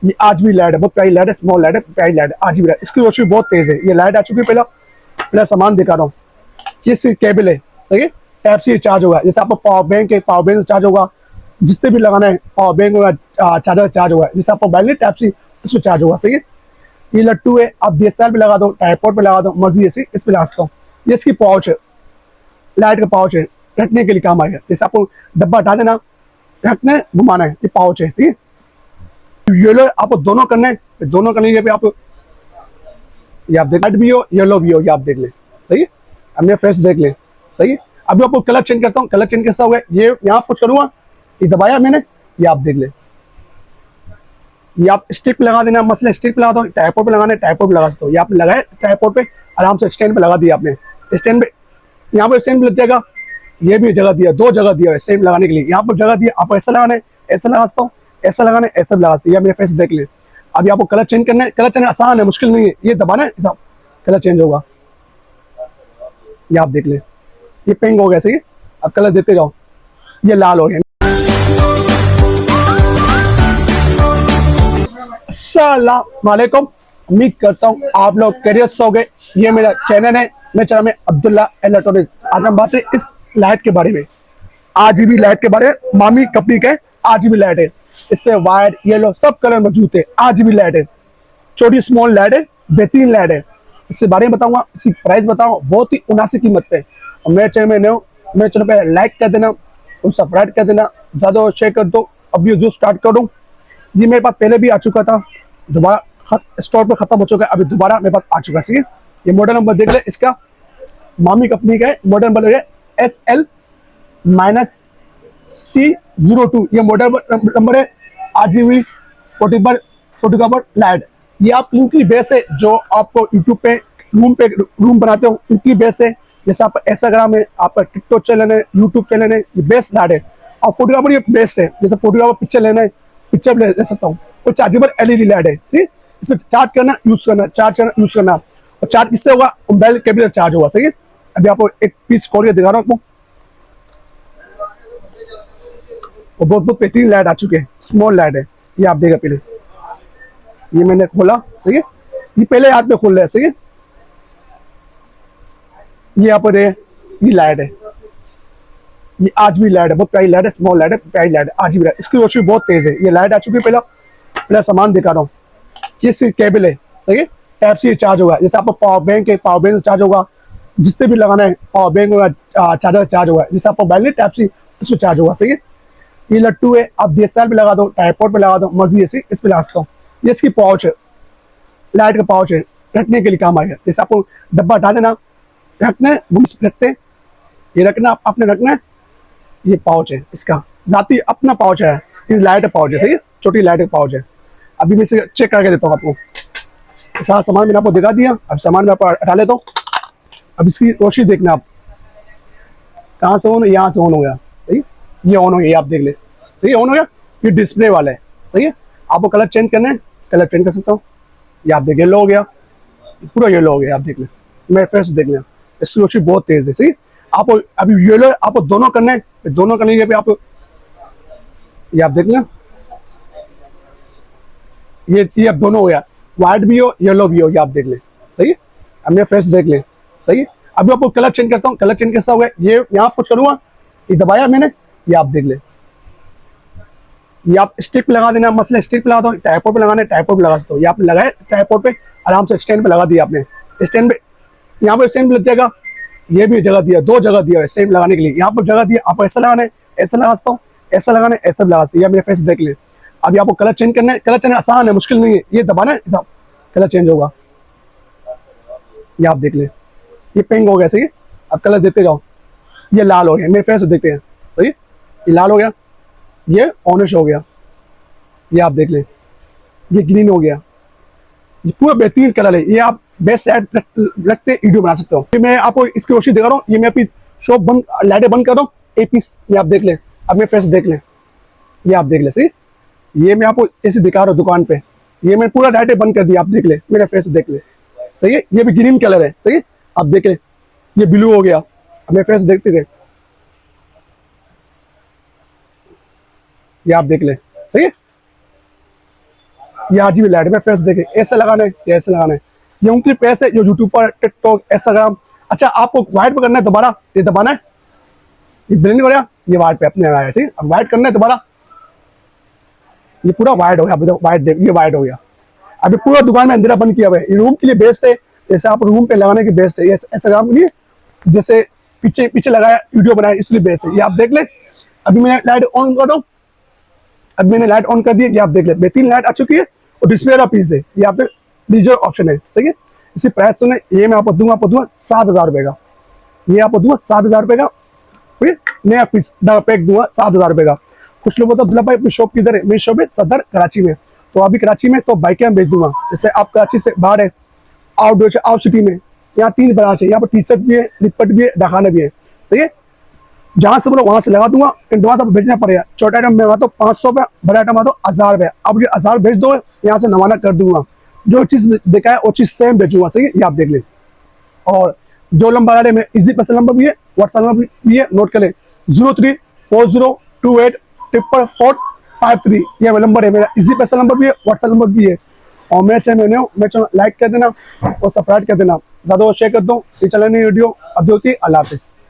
ये आज भी लाइट है, बहुत प्यारी लाइट है, स्मॉल लाइट है, प्यारी लाइट है, आज भी लाइट, इसकी रोशनी बहुत तेज है। ये लाइट आ चुकी है। पहला सामान दिखा रहा हूँ। ये सिर्फ केबल है, सही है। टाइप सी चार्ज होगा, जैसे आपको पावर बैंक है, पावर बैंक से चार्ज होगा, जिससे भी लगाना है पावर बैंक होगा, चार्जर चार्ज होगा, जैसे आपको मोबाइल है टाइप सी उसमें चार्ज होगा, सही है। ये लट्टू है, आप DSLR पे लगा दो, ट्राइपॉड पे लगा दो, मर्जी ऐसी इस पे लगा सकता हूँ। ये इसकी पाउच है, लाइट का पाउच है, रखने के लिए काम आएगा। जैसे आपको डब्बा हटा देना, रखना है, घुमाना है, ये पाउच है, ठीक है। येलो आपको दोनों करना है, दोनों करने के आप ये आप देख, रेड भी हो येलो भी हो, ये आप देख लें, सही है। अब मेरा फेस देख लें, सही है। अभी आपको कलर चेंज करता हूँ, कलर चेंज कैसा हुआ है, ये यहाँ पुश करूंगा, ये दबाया मैंने, ये आप देख लें। ये आप स्टिक पे लगा देना, मसले स्टिक पे लगा दो, टाइपो पे लगाना है, टाइपो पे लगा सकते हो। ये आपने लगाए टाइपो पे, आराम से स्टैंड पे लगा दिया आपने, स्टैंड पे, यहाँ पर स्टैंड पे लग जाएगा। ये भी जगह दिया, दो जगह दिया है स्टैंड लगाने के लिए, यहाँ पर जगह दिया। आपको ऐसा लगाना है, ऐसा लगा सकता हूँ, ऐसा लगाना है, ऐसा लगा सकते हो। मेरे फेस देख ले। अभी आपको कलर चेंज करना है, कलर चेंज आसान है, मुश्किल नहीं है, ये दबाना है, कलर चेंज होगा, ये आप देख ले। ये पिंक हो गया, सही है। अब कलर देते जाओ, ये लाल हो गया। अस्सलाम वालेकुम, उम्मीद करता हूँ आप लोग कैरियर हो गए। ये मेरा चैनल है, मेरे चैनल में अब्दुल्ला इलेक्ट्रॉनिक्स। आज हम बात करें इस लाइट के बारे में, RGB लाइट के बारे में। मामी कंपनी का RGB लाइट है, इस पे वाइट येलो सब कलर मौजूद है। RGB लाइट है, छोटी स्मॉल लाइट है, बेहतरीन लाइट है। इसके बारे में बताऊंगा, इसकी प्राइस बताऊंगा, बहुत ही उनासी कीमत पे। और मेरे चैनल में नए हो, मेरे चैनल पे लाइक कर देना और सब्सक्राइब कर देना, ज़्यादा शेयर कर दो। अभी जो स्टार्ट करूँ, ये मेरे पास पहले भी आ चुका था, दोबारा स्टोर पर खत्म हो चुका है, अभी दोबारा मेरे पास आ चुका है, सही। ये मॉडल नंबर देख ले, इसका मामी कंपनी का है, मॉडल नंबर है SL-C02। ये मॉडल नंबर है। RGB 40 लाइट, ये आप उनकी बेस है जो आपको यूट्यूब पे रूम बनाते हो, उनकी बेस है। जैसे आप इंस्टाग्राम है, आपका टिकटॉक चैनल है, यूट्यूब चैनल है, ये बेस्ट लाइट है। और फोटोग्राफर ये बेस्ट है, जैसे फोटोग्राफर पिक्चर लेना है, पिक्चर ले सकता हूँ। और चार्जेबल LED लाइट है, सी इसमें चार्ज करना, यूज करना, चार्ज करना, यूज करना। और चार्ज किससे होगा, मोबाइल केबल से चार्ज होगा, सही है। अभी आपको एक पीस खोल के दिखा रहा हूँ। बहुत बहुत बेहतरीन लाइट आ चुके हैं, स्मॉल लाइट है, ये आप देखा पहले। ये मैंने खोला, सही है। ये पहले हाथ में खोल रहा है, सही है। ये यहाँ पर है, ये लाइट है, ये आज भी लाइट है, बहुत प्यारी लाइट है, स्मॉल लाइट है, प्यारी लाइट है, आज भी लाइट, इसकी रोशनी बहुत तेज है। ये लाइट आ चुकी है। पहला सामान दिखा रहा हूँ। ये सिर्फ केबल है, सही है। टाइप सी चार्ज होगा, जैसे आपको पावर बैंक है, पावर बैंक से चार्ज होगा, जिससे भी लगाना है पावर बैंक होगा, चार्जर चार्ज होगा, जैसे आपको मोबाइल है टाइप सी उसमें चार्ज होगा, सही है। ये लट्टू है, आप DSLR पे लगा दो, ट्राइपॉड पे लगा दो, मर्जी ऐसी इस पे लगा सकता हूँ। ये इसकी पाउच है, लाइट का पाउच है, रखने के लिए काम आएगा। जैसे आपको डब्बा हटा देना, रखना है, घूम रखते हैं, ये रखना आपने रखना है। ये पाउच है, इसका जाती अपना पाउच है, ये लाइट का पाउच है, सही है, छोटी लाइट का पाउच है। अभी मैं इसे चेक करके देता हूँ आपको। सारा सामान मैंने आपको दिखा दिया, अब सामान मैं आपको हटा लेता हूँ। अब इसकी रोशनी देखना आप, कहाँ से ऑन, यहाँ से ऑन हो गया, सही। ये ऑन हो गया, आप देख ले, सही ऑन हो गया। ये डिस्प्ले वाला है, सही है। आपको कलर चेंज करना है, कलर चेंज कर सकता हूँ। ये आप देख, येलो हो गया, पूरा येलो हो गया, आप देख ले। मेरे फेस देख लें, इसकी रोशनी बहुत तेज है, सही। आपको अभी येलो आपको दोनों करना है, दोनों करने के आप ये आप देख लें। ये अब दोनों हो गया, व्हाइट भी हो येलो भी हो, ये आप देख ले, सही है। अब मेरे फेस देख ले, सही है। अभी आपको कलर चेंज करता हूँ, कलर चेंज कैसा हुआ है, ये यहाँ पुश करूंगा, ये दबाया मैंने, ये आप देख ले। ये आप स्टिक पे लगा देना, मसले स्टिक पे लगा दो, टाइपो पे लगाना है, टाइपो पे लगा सकते हो। ये आपने लगाए टाइपो पे, आराम से स्टैंड पे लगा दिया आपने, स्टैंड पे, यहाँ पर स्टैंड पे लग जाएगा। ये भी जगह दिया, दो जगह दिया है स्टैंड लगाने के लिए, यहाँ पर जगह दिया। आपको ऐसा लगाना है, ऐसा लगा सकता हूँ, ऐसा लगाना है, ऐसा लगा सकते हो। ये मेरे फेस देख ले। अभी आपको कलर चेंज करना है, कलर चेंज आसान है, मुश्किल नहीं है, ये दबाना है, कलर चेंज होगा, ये आप देख ले। ये पिंक हो गया, सही है। अब कलर देते जाओ, ये लाल हो गया, मेरे फेस देखते हैं, सही। ये लाल हो गया, ये ऑरेंज हो गया, ये आप देख लें। ये ग्रीन हो गया, ये पूरा बेहतरीन कलर है। ये आप बेस्ट साइड रखते वीडियो बना सकते हो। फिर मैं आपको इसकी रोशनी दिखा रहा हूँ। ये मैं अपनी शॉप बंद, लाइटें बंद कर रहा हूँ, एक पीस, ये आप देख लें। अब मेरे फेस देख लें, ये आप देख लें, सही। ये मैं आपको ऐसे दिखा रहा हूँ दुकान पे, ये मैं पूरा लाइटें बंद कर दी, आप देख ले, मेरा फेस देख ले, सही है। ये भी ग्रीन कलर है, सही है, आप देख ले। ये ब्लू हो गया, अब मेरे फेस देखते थे, ये आप देख ले, सही है। ये RGB लाइट में फेस देखे, ऐसे लगाना है या ऐसे लगाना है। ये उनकी फेस है जो यूट्यूब पर, टिकटॉक, इंस्टाग्राम। अच्छा आपको वाइट पे करना है दोबारा, ये दबाना है, ये ब्लेंड हो गया, ये वाइट पे अपने आया। ठीक है, अब वाइट करना है दोबारा, ये पूरा वाइट हो गया। अभी वाइट देख, ये वाइट हो गया। अभी पूरा दुकान में अंधेरा बंद किया हुआ है। ये रूम के लिए बेस्ट है, जैसे आप रूम पे लगाने की बेस्ट है। ये इंस्टाग्राम के लिए जैसे पीछे पीछे लगाया वीडियो बनाया इसलिए बेस्ट है। ये आप देख ले, अभी मैंने लाइट ऑन कर रहा हूँ, अब मैंने लाइट ऑन कर दी, ये आप देख ले बेहतरीन लाइट आ चुकी है और डिस्प्ले का पीस है। ये आप डिजिटल ऑप्शन है, सही है। इसी प्राइस सुने, ये मैं आपको दूंगा 7,000 रुपए का। ये आपको दूंगा 7,000 रुपए का, नया पीस पैक दूंगा 7,000 रुपए का। कुछ लोग बोलते भाई अपनी शॉप किधर है, मेरी शॉप है सदर कराची में। तो अभी कराची में तो बाइकें मैं बेच दूंगा। जैसे आप कराची से बाहर है, आउट सिटी में, यहाँ 3 ब्रांच है। यहाँ पर टी शर्ट भी है, लिपट भी है, डाखाना भी है, सही है। जहां से बोलो वहां से लगा दूंगा, एडवांस आपको भेजना पड़ेगा। छोटा आइटम मैं तो 500 रुपया, बड़ा आइटम आता 1,000 रुपया। अब ये 1,000 भेज दो, यहाँ से नवाना कर दूंगा। जो चीज देखा है वो चीज सेम भेजूंगा, सही है। ये आप देख लें। और जो नंबर आ रहे में इजी पैसा नंबर भी है, व्हाट्सएप नंबर भी है, नोट कर ले 0340284453। ये नंबर है मेरा, इजी पैसा नंबर भी है, व्हाट्सएप नंबर भी है। और मेरे चैनल लाइक कर देना और सब्सक्राइब कर देना, ज्यादा शेयर कर दो। ये चैनल वीडियो अब होती है। अल्लाह हाफिज़।